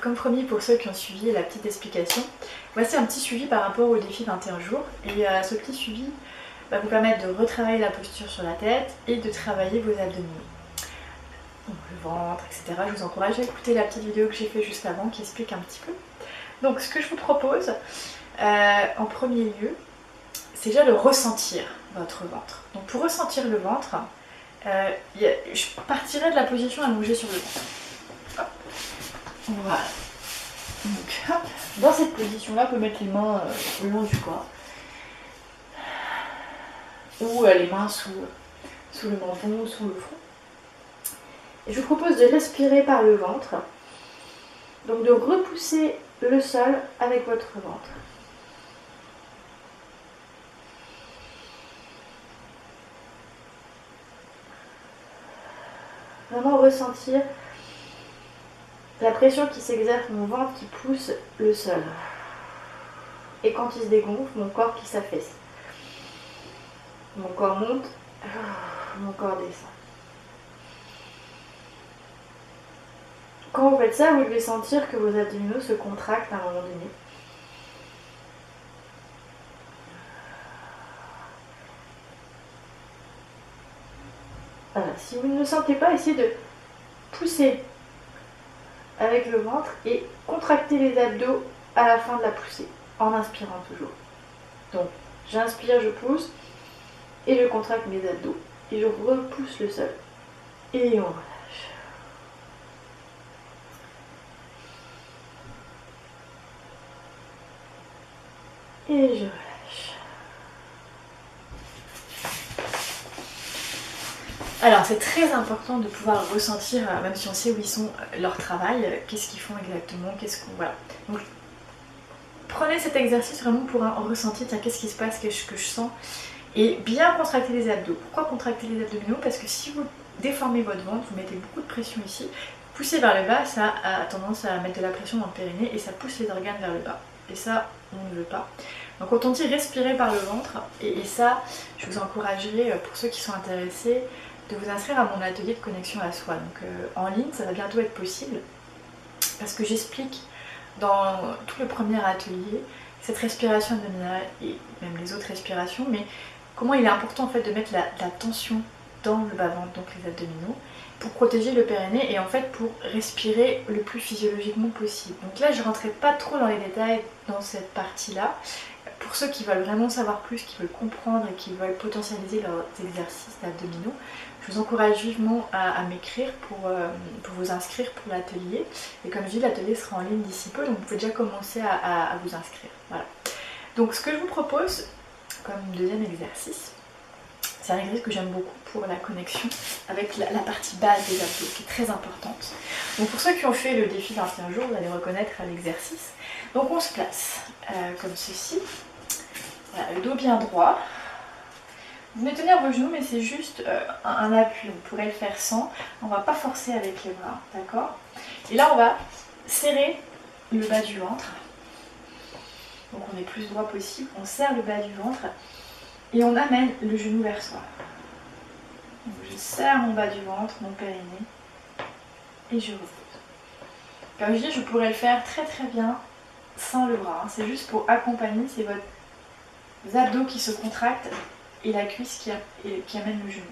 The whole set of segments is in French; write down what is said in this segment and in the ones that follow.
comme promis, pour ceux qui ont suivi la petite explication, voici un petit suivi par rapport au défi 21 jours. Et ce petit suivi va vous permettre de retravailler la posture sur la tête et de travailler vos abdominaux. Donc le ventre, etc. Je vous encourage à écouter la petite vidéo que j'ai fait juste avant qui explique un petit peu. Donc ce que je vous propose, en premier lieu, c'est déjà de ressentir votre ventre. Donc pour ressentir le ventre, je partirai de la position allongée sur le ventre. Hop. Voilà. Donc, hop. Dans cette position-là, on peut mettre les mains le long du corps. Ou les mains sous le menton, sous le front. Et je vous propose de respirer par le ventre. Donc de repousser le sol avec votre ventre. Vraiment ressentir la pression qui s'exerce sur mon ventre qui pousse le sol. Et quand il se dégonfle, mon corps qui s'affaisse. Mon corps monte, mon corps descend. Quand vous faites ça, vous devez sentir que vos abdominaux se contractent à un moment donné. Voilà. Si vous ne le sentez pas, essayez de pousser avec le ventre et contracter les abdos à la fin de la poussée, en inspirant toujours. Donc, j'inspire, je pousse, et je contracte mes abdos, et je repousse le sol. Et on relâche. Et je relâche. Alors c'est très important de pouvoir ressentir, même si on sait où ils sont, leur travail, qu'est-ce qu'ils font exactement, voilà. Donc prenez cet exercice vraiment pour un ressenti, tiens, qu'est-ce qui se passe, qu'est-ce que je sens, et bien contracter les abdos. Pourquoi contracter les abdominaux? Parce que si vous déformez votre ventre, vous mettez beaucoup de pression ici, poussez vers le bas, ça a tendance à mettre de la pression dans le périnée et ça pousse les organes vers le bas. Et ça, on ne veut pas. Donc quand on dit respirer par le ventre, et ça, je vous encouragerai, pour ceux qui sont intéressés, de vous inscrire à mon atelier de connexion à soi. Donc en ligne, ça va bientôt être possible, parce que j'explique dans tout le premier atelier cette respiration abdominale et même les autres respirations, mais comment il est important en fait de mettre la tension dans le bas-ventre, donc les abdominaux, pour protéger le périnée et en fait pour respirer le plus physiologiquement possible. Donc là, je ne rentrerai pas trop dans les détails dans cette partie-là. Pour ceux qui veulent vraiment savoir plus, qui veulent comprendre et qui veulent potentialiser leurs exercices d'abdominaux, je vous encourage vivement à m'écrire pour vous inscrire pour l'atelier. Et comme je dis, l'atelier sera en ligne d'ici peu, donc vous pouvez déjà commencer à vous inscrire. Voilà. Donc ce que je vous propose comme deuxième exercice, c'est un exercice que j'aime beaucoup pour la connexion avec la partie basse des abdos, qui est très importante. Donc pour ceux qui ont fait le défi 21 jours, vous allez reconnaître l'exercice. Donc on se place comme ceci. Voilà, le dos bien droit. Vous venez tenir vos genoux, mais c'est juste un appui. On pourrait le faire sans. On ne va pas forcer avec les bras, d'accord? Et là, on va serrer le bas du ventre. Donc on est plus droit possible. On serre le bas du ventre et on amène le genou vers soi. Donc je serre mon bas du ventre, mon périnée, et je repose. Comme je dis, je pourrais le faire très très bien sans le bras. C'est juste pour accompagner, c'est votre abdos qui se contractent et la cuisse qui amène le genou.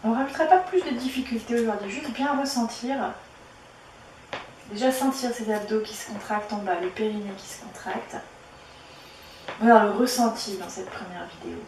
On ne rajoutera pas plus de difficultés aujourd'hui, juste bien ressentir. Déjà sentir ces abdos qui se contractent en bas, le périnée qui se contracte. On va le ressenti dans cette première vidéo.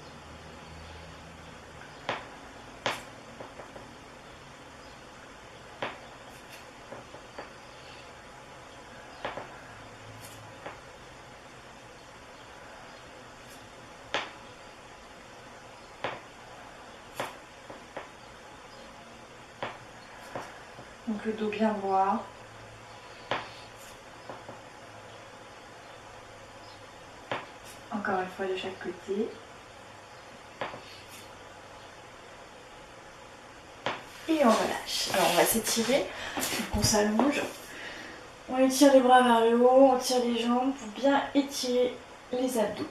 Donc le dos bien droit. Encore une fois de chaque côté. Et on relâche. Alors on va s'étirer, donc on s'allonge. On étire les bras vers le haut, on tire les jambes pour bien étirer les abdos.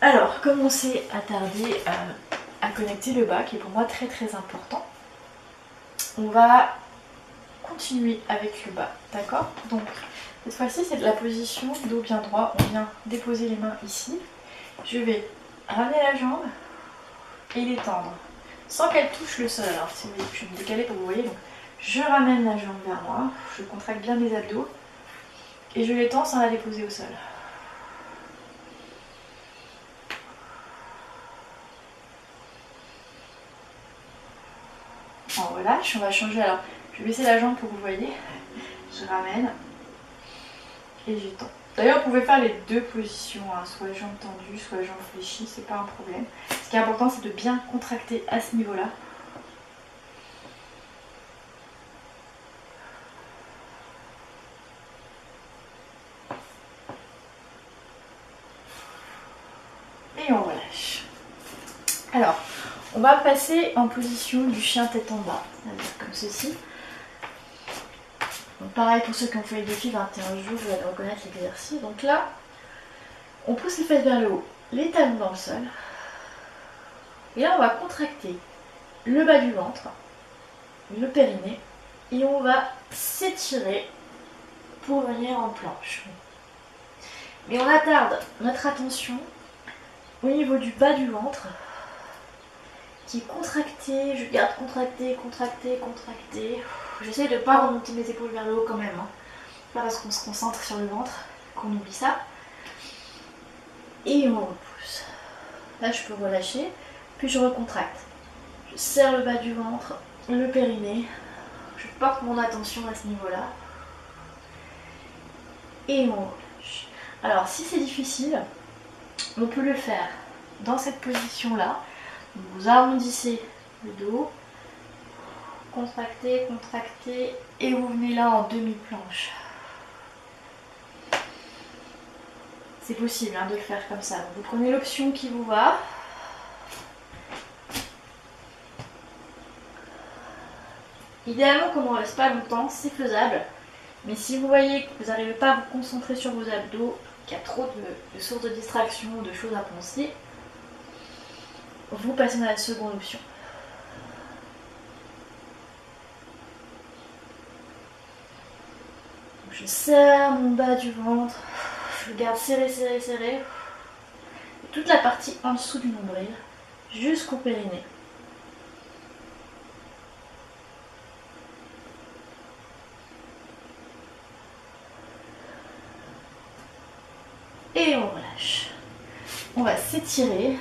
Alors, commencez à tarder à connecter le bas, qui est pour moi très très important. On va continuer avec le bas, d'accord? Donc, cette fois-ci, c'est de la position dos bien droit. On vient déposer les mains ici. Je vais ramener la jambe et l'étendre, sans qu'elle touche le sol. Alors, si vous voulez, je vais me décaler pour que vous voyez. Donc, je ramène la jambe vers moi, je contracte bien mes abdos et je l'étends sans la déposer au sol. On relâche, on va changer. Alors, je vais baisser la jambe pour que vous voyez. Je ramène et j'étends. D'ailleurs, vous pouvez faire les deux positions, hein, soit jambes tendues, soit jambes fléchies, c'est pas un problème. Ce qui est important, c'est de bien contracter à ce niveau-là. Et on relâche. Alors, on va passer en position du chien tête en bas, c'est-à-dire comme ceci. Donc pareil pour ceux qui ont fait le défi 21 jours, vous allez reconnaître l'exercice. Donc là, on pousse les fesses vers le haut, les talons dans le sol. Et là, on va contracter le bas du ventre, le périnée, et on va s'étirer pour venir en planche. Mais on attarde notre attention au niveau du bas du ventre, qui est contracté. Je garde contracté, contracté, contracté. J'essaie de ne pas remonter mes épaules vers le haut quand même. Hein. Pas parce qu'on se concentre sur le ventre qu'on oublie ça. Et on repousse. Là, je peux relâcher, puis je recontracte. Je serre le bas du ventre, le périnée. Je porte mon attention à ce niveau-là. Et on relâche. Alors, si c'est difficile, on peut le faire dans cette position-là. Vous arrondissez le dos, contractez, contractez, et vous venez là en demi-planche. C'est possible hein, de le faire comme ça. Vous prenez l'option qui vous va. Idéalement, comme on ne reste pas longtemps, c'est faisable. Mais si vous voyez que vous n'arrivez pas à vous concentrer sur vos abdos, qu'il y a trop de sources de distraction, de choses à penser, vous passez dans la seconde option. Je serre mon bas du ventre, je garde serré, serré, serré. Toute la partie en dessous du nombril, jusqu'au périnée. Et on relâche. On va s'étirer.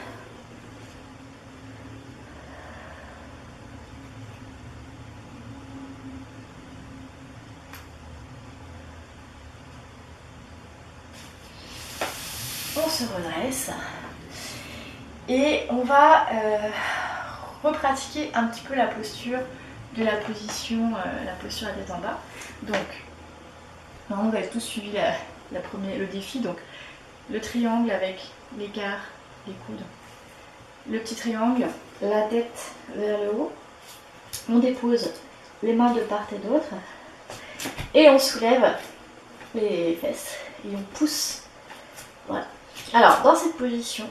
On se redresse et on va repratiquer un petit peu la posture de la position, la posture à tête en bas. Donc, normalement vous avez tous suivi le défi, donc le triangle avec l'écart des coudes, le petit triangle, la tête vers le haut, on dépose les mains de part et d'autre et on soulève les fesses et on pousse. Voilà. Alors, dans cette position,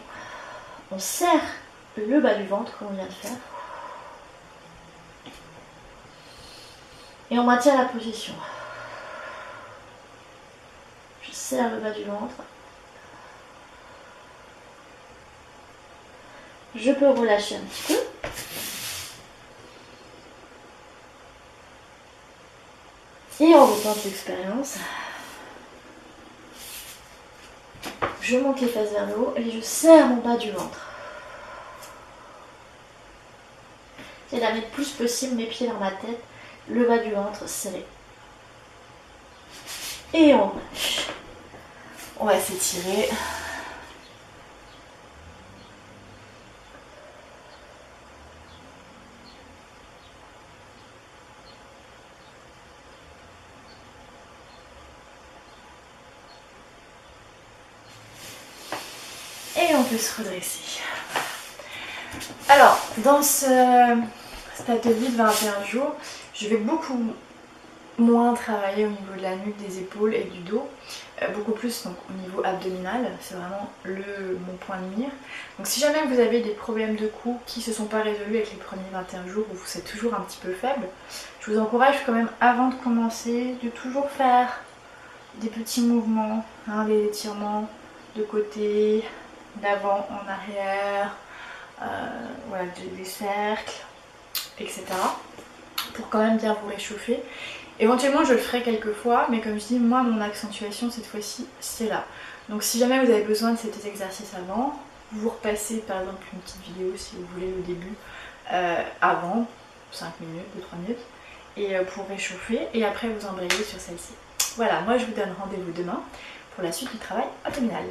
on serre le bas du ventre comme on vient de faire. Et on maintient la position. Je serre le bas du ventre. Je peux relâcher un petit peu. Et on retente l'expérience. Je monte les fesses vers le haut et je serre mon bas du ventre. J'essaie d'amener le plus possible mes pieds dans ma tête, le bas du ventre serré. Et on relâche. On va s'étirer. Et on peut se redresser. Alors, dans cet atelier de 21 jours, je vais beaucoup moins travailler au niveau de la nuque, des épaules et du dos, beaucoup plus donc au niveau abdominal, c'est vraiment mon point de mire. Donc si jamais vous avez des problèmes de cou qui ne se sont pas résolus avec les premiers 21 jours ou vous êtes toujours un petit peu faible, je vous encourage quand même avant de commencer de toujours faire des petits mouvements, hein, des étirements de côté, d'avant en arrière, voilà, des cercles, etc. pour quand même bien vous réchauffer. Éventuellement je le ferai quelques fois, mais comme je dis, moi mon accentuation cette fois-ci c'est là. Donc si jamais vous avez besoin de cet exercice avant, vous repassez par exemple une petite vidéo si vous voulez au début, avant, 5 minutes, 2-3 minutes, et pour réchauffer, et après vous embrayez sur celle-ci. Voilà, moi je vous donne rendez-vous demain pour la suite du travail abdominal.